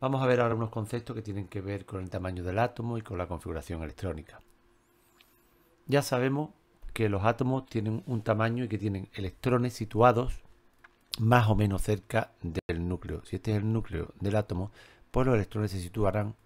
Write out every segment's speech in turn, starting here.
Vamos a ver ahora unos conceptos que tienen que ver con el tamaño del átomo y con la configuración electrónica. Ya sabemos que los átomos tienen un tamaño y que tienen electrones situados más o menos cerca del núcleo. Si este es el núcleo del átomo, pues los electrones se situarán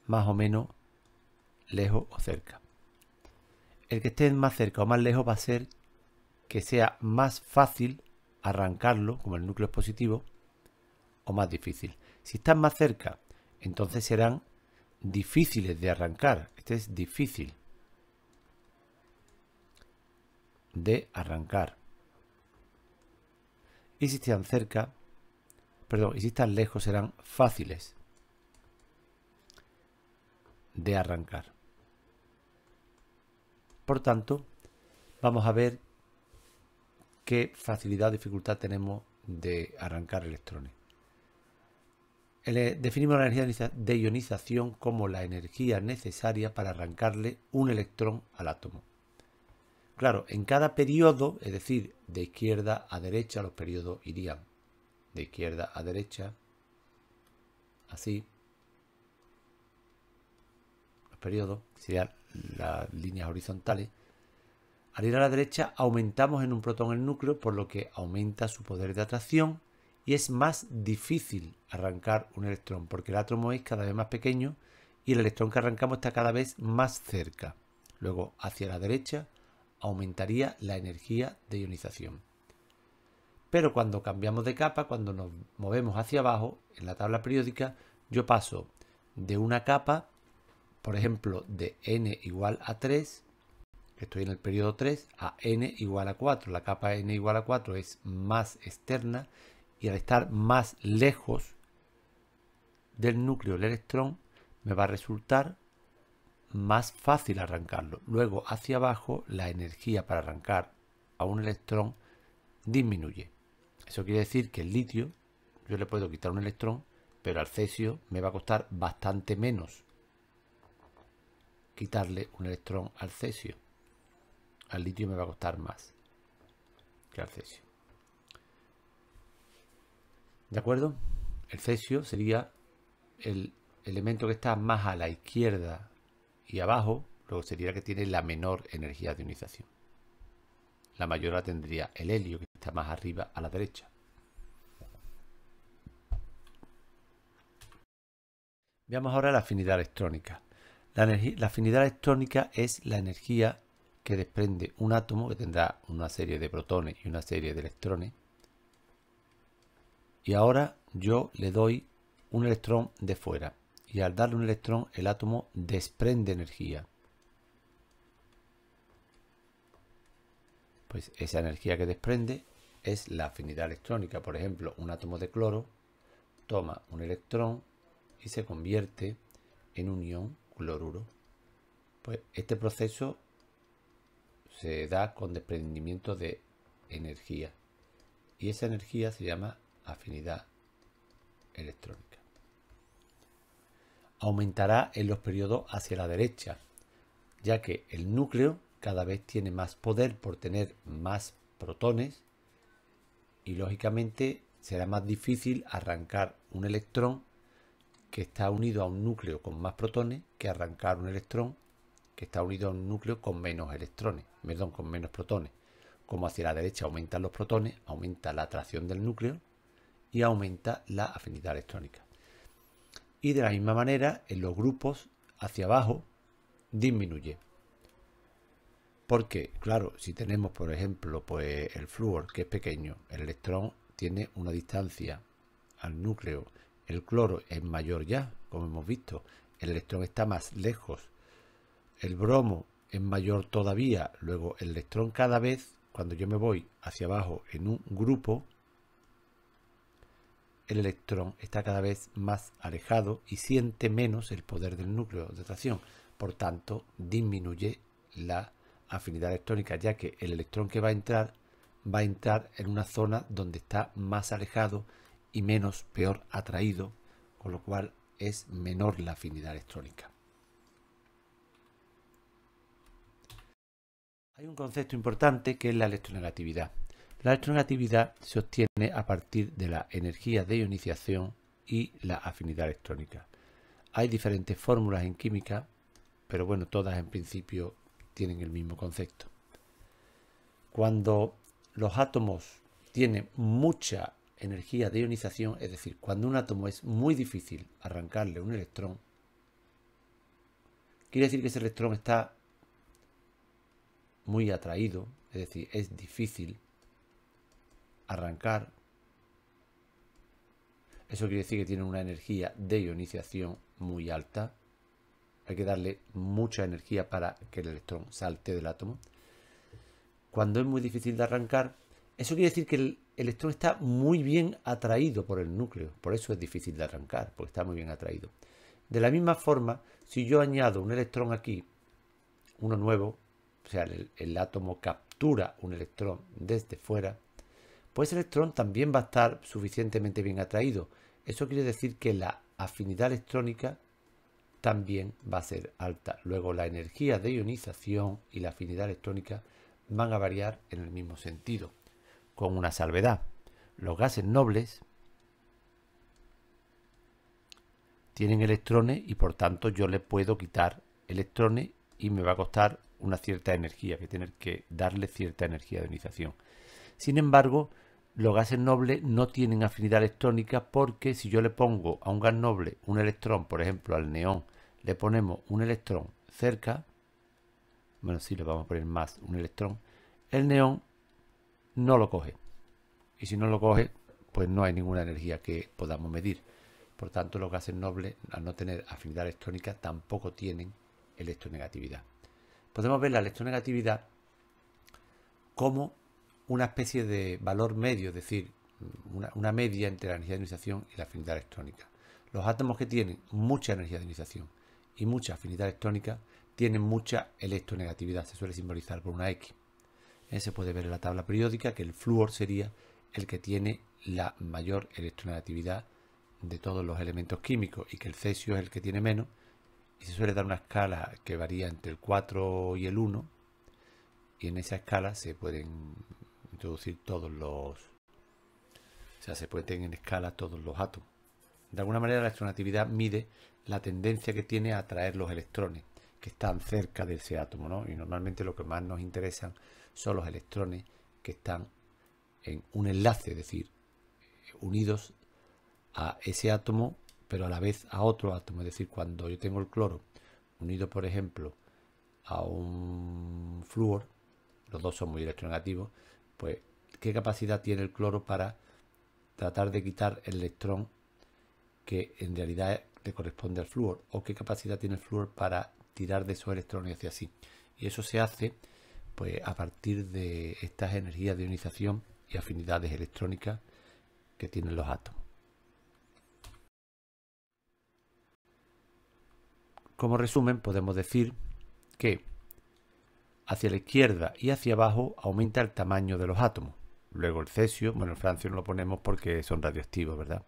más o menos lejos o cerca. El que esté más cerca o más lejos va a ser que sea más fácil arrancarlo, como el núcleo es positivo, o más difícil. Si están más cerca, entonces serán difíciles de arrancar. Este es difícil de arrancar. Y si están cerca, perdón, y si están lejos serán fáciles de arrancar. Por tanto, vamos a ver qué facilidad o dificultad tenemos de arrancar electrones. Definimos la energía de ionización como la energía necesaria para arrancarle un electrón al átomo. Claro, en cada periodo, es decir, de izquierda a derecha, los periodos irían de izquierda a derecha, así. Los periodos serían las líneas horizontales. Al ir a la derecha aumentamos en un protón el núcleo, por lo que aumenta su poder de atracción y es más difícil arrancar un electrón, porque el átomo es cada vez más pequeño y el electrón que arrancamos está cada vez más cerca. Luego, hacia la derecha, aumentaría la energía de ionización. Pero cuando cambiamos de capa, cuando nos movemos hacia abajo, en la tabla periódica, yo paso de una capa, por ejemplo, de n igual a 3, estoy en el periodo 3, a n igual a 4. La capa n igual a 4 es más externa y al estar más lejos del núcleo del electrón me va a resultar más fácil arrancarlo. Luego hacia abajo la energía para arrancar a un electrón disminuye. Eso quiere decir que el litio yo le puedo quitar un electrón, pero al cesio me va a costar bastante menos quitarle un electrón al cesio. Al litio me va a costar más que al cesio. ¿De acuerdo? El cesio sería el elemento que está más a la izquierda y abajo, luego sería el que tiene la menor energía de ionización. La mayor la tendría el helio, que está más arriba a la derecha. Veamos ahora la afinidad electrónica. La afinidad electrónica es la energía que desprende un átomo que tendrá una serie de protones y una serie de electrones. Y ahora yo le doy un electrón de fuera. Y al darle un electrón, el átomo desprende energía. Pues esa energía que desprende es la afinidad electrónica. Por ejemplo, un átomo de cloro toma un electrón y se convierte en un ion cloruro. Pues este proceso se da con desprendimiento de energía. Y esa energía se llama afinidad electrónica. Aumentará en los periodos hacia la derecha, ya que el núcleo cada vez tiene más poder por tener más protones y lógicamente será más difícil arrancar un electrón que está unido a un núcleo con más protones que arrancar un electrón que está unido a un núcleo con menos electrones, perdón, con menos protones. Como hacia la derecha aumentan los protones, aumenta la atracción del núcleo y aumenta la afinidad electrónica. Y de la misma manera, en los grupos hacia abajo disminuye. Porque, claro, si tenemos, por ejemplo, pues el flúor, que es pequeño, el electrón tiene una distancia al núcleo. El cloro es mayor ya, como hemos visto. El electrón está más lejos. El bromo es mayor todavía. Luego, el electrón cada vez, cuando yo me voy hacia abajo en un grupo, el electrón está cada vez más alejado y siente menos el poder del núcleo de atracción. Por tanto, disminuye la afinidad electrónica, ya que el electrón que va a entrar en una zona donde está más alejado y menos peor atraído, con lo cual es menor la afinidad electrónica. Hay un concepto importante que es la electronegatividad. La electronegatividad se obtiene a partir de la energía de ionización y la afinidad electrónica. Hay diferentes fórmulas en química, pero bueno, todas en principio tienen el mismo concepto. Cuando los átomos tienen mucha energía de ionización, es decir, cuando un átomo es muy difícil arrancarle un electrón, quiere decir que ese electrón está muy atraído, es decir, es difícil arrancar. Eso quiere decir que tiene una energía de ionización muy alta. Hay que darle mucha energía para que el electrón salte del átomo. Cuando es muy difícil de arrancar, eso quiere decir que el electrón está muy bien atraído por el núcleo. Por eso es difícil de arrancar, porque está muy bien atraído. De la misma forma, si yo añado un electrón aquí, uno nuevo, o sea, el átomo captura un electrón desde fuera, pues el electrón también va a estar suficientemente bien atraído. Eso quiere decir que la afinidad electrónica también va a ser alta. Luego la energía de ionización y la afinidad electrónica van a variar en el mismo sentido, con una salvedad. Los gases nobles tienen electrones y por tanto yo le puedo quitar electrones y me va a costar una cierta energía, que tener que darle cierta energía de ionización. Sin embargo, los gases nobles no tienen afinidad electrónica porque si yo le pongo a un gas noble un electrón, por ejemplo al neón, le ponemos un electrón cerca, bueno, sí le vamos a poner más un electrón, el neón no lo coge. Y si no lo coge, pues no hay ninguna energía que podamos medir. Por tanto, los gases nobles, al no tener afinidad electrónica, tampoco tienen electronegatividad. Podemos ver la electronegatividad como una especie de valor medio, es decir, una media entre la energía de ionización y la afinidad electrónica. Los átomos que tienen mucha energía de ionización y mucha afinidad electrónica tienen mucha electronegatividad, se suele simbolizar por una X. Se puede ver en la tabla periódica que el flúor sería el que tiene la mayor electronegatividad de todos los elementos químicos y que el cesio es el que tiene menos, y se suele dar una escala que varía entre el 4 y el 1, y en esa escala se pueden introducir todos los... O sea, se pueden tener en escala todos los átomos. De alguna manera la electronegatividad mide la tendencia que tiene a atraer los electrones que están cerca de ese átomo, ¿no? Y normalmente lo que más nos interesan son los electrones que están en un enlace, es decir, unidos a ese átomo, pero a la vez a otro átomo. Es decir, cuando yo tengo el cloro unido, por ejemplo, a un flúor, los dos son muy electronegativos, pues ¿qué capacidad tiene el cloro para tratar de quitar el electrón que en realidad le corresponde al flúor? ¿O qué capacidad tiene el flúor para tirar de esos electrones hacia sí? Y eso se hace pues a partir de estas energías de ionización y afinidades electrónicas que tienen los átomos. Como resumen, podemos decir que hacia la izquierda y hacia abajo aumenta el tamaño de los átomos. Luego el cesio, bueno, el francio no lo ponemos porque son radioactivos, ¿verdad?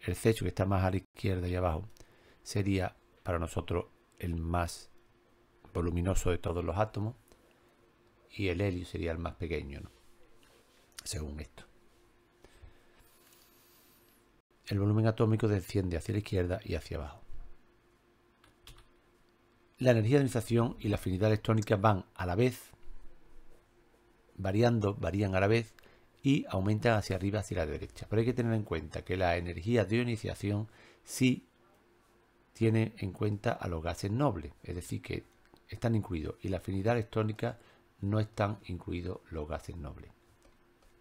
El cesio, que está más a la izquierda y abajo, sería para nosotros el más voluminoso de todos los átomos, y el helio sería el más pequeño, ¿no? Según esto. El volumen atómico desciende hacia la izquierda y hacia abajo. La energía de ionización y la afinidad electrónica van a la vez, varían a la vez y aumentan hacia arriba, hacia la derecha. Pero hay que tener en cuenta que la energía de ionización sí tiene en cuenta a los gases nobles, es decir, que están incluidos, y la afinidad electrónica no están incluidos los gases nobles,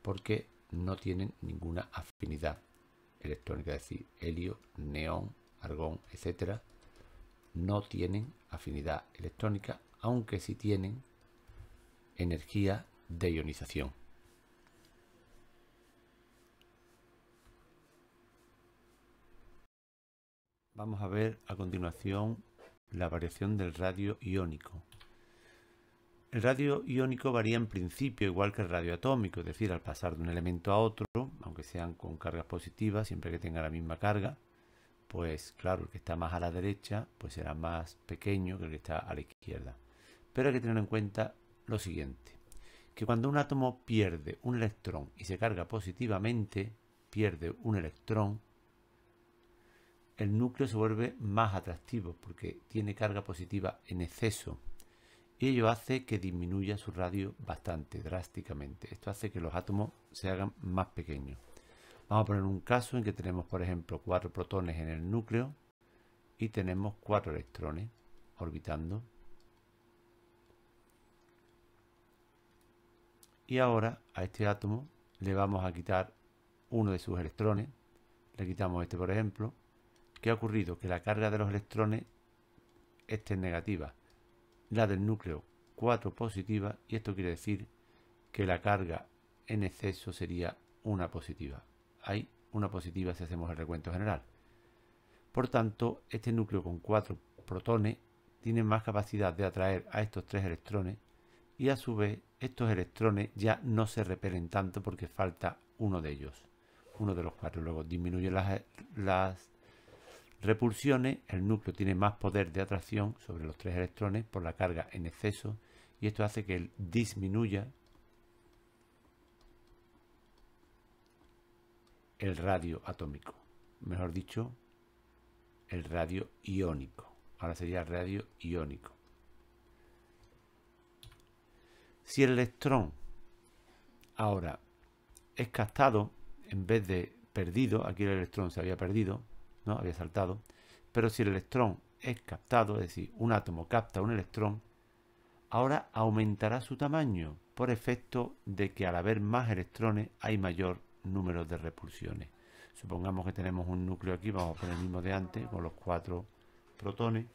porque no tienen ninguna afinidad electrónica, es decir, helio, neón, argón, etcétera, no tienen afinidad electrónica, aunque sí tienen energía de ionización. Vamos a ver a continuación la variación del radio iónico. El radio iónico varía en principio igual que el radio atómico, es decir, al pasar de un elemento a otro, aunque sean con cargas positivas, siempre que tenga la misma carga, pues claro, el que está más a la derecha pues será más pequeño que el que está a la izquierda. Pero hay que tener en cuenta lo siguiente, que cuando un átomo pierde un electrón y se carga positivamente, pierde un electrón, el núcleo se vuelve más atractivo porque tiene carga positiva en exceso. Y ello hace que disminuya su radio bastante, drásticamente. Esto hace que los átomos se hagan más pequeños. Vamos a poner un caso en que tenemos, por ejemplo, 4 protones en el núcleo y tenemos 4 electrones orbitando. Y ahora a este átomo le vamos a quitar uno de sus electrones. Le quitamos este, por ejemplo. ¿Qué ha ocurrido? Que la carga de los electrones, esta es negativa. La del núcleo 4 positiva, y esto quiere decir que la carga en exceso sería una positiva. Hay una positiva si hacemos el recuento general. Por tanto, este núcleo con 4 protones tiene más capacidad de atraer a estos 3 electrones y a su vez estos electrones ya no se repelen tanto porque falta uno de ellos, uno de los 4. Luego disminuye las repulsiones, el núcleo tiene más poder de atracción sobre los 3 electrones por la carga en exceso y esto hace que él disminuya el radio atómico, mejor dicho, el radio iónico. Ahora sería el radio iónico. Si el electrón ahora es captado, en vez de perdido, aquí el electrón se había perdido, ¿no? Había saltado, pero si el electrón es captado, es decir, un átomo capta un electrón, ahora aumentará su tamaño por efecto de que al haber más electrones hay mayor número de repulsiones. Supongamos que tenemos un núcleo aquí, vamos a poner el mismo de antes, con los 4 protones.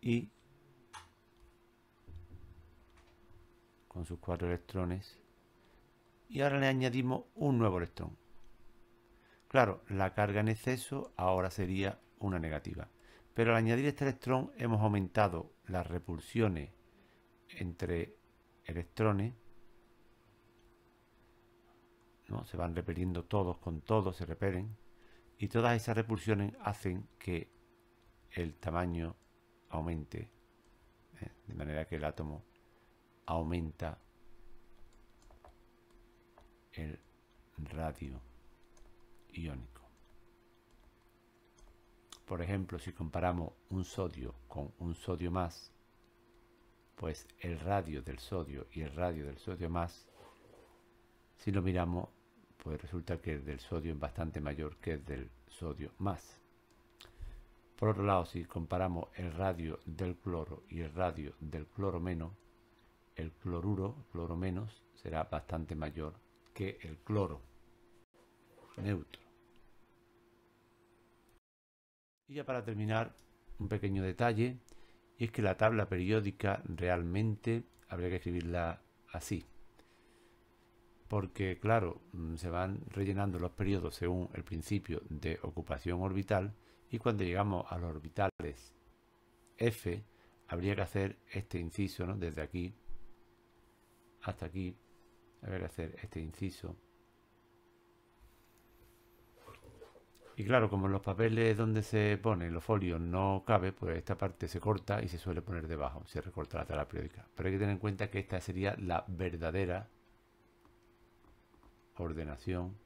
Y con sus 4 electrones. Y ahora le añadimos un nuevo electrón. Claro, la carga en exceso ahora sería una negativa. Pero al añadir este electrón hemos aumentado las repulsiones entre electrones, ¿no? Se van repeliendo todos con todos, se repelen. Y todas esas repulsiones hacen que el tamaño aumente, de manera que el átomo aumenta el radio iónico. Por ejemplo, si comparamos un sodio con un sodio más, pues el radio del sodio y el radio del sodio más, si lo miramos, pues resulta que el del sodio es bastante mayor que el del sodio más. Por otro lado, si comparamos el radio del cloro y el radio del cloro menos, el cloro menos, será bastante mayor que el cloro neutro. Y ya para terminar, un pequeño detalle, y es que la tabla periódica realmente habría que escribirla así. Porque, claro, se van rellenando los periodos según el principio de ocupación orbital, y cuando llegamos a los orbitales F, habría que hacer este inciso, ¿no? Desde aquí hasta aquí, habría que hacer este inciso. Y claro, como en los papeles donde se pone los folios no cabe, pues esta parte se corta y se suele poner debajo, se recorta la tabla periódica. Pero hay que tener en cuenta que esta sería la verdadera ordenación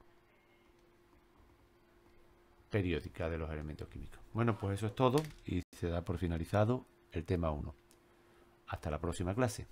periódica de los elementos químicos. Bueno, pues eso es todo y se da por finalizado el tema 1. Hasta la próxima clase.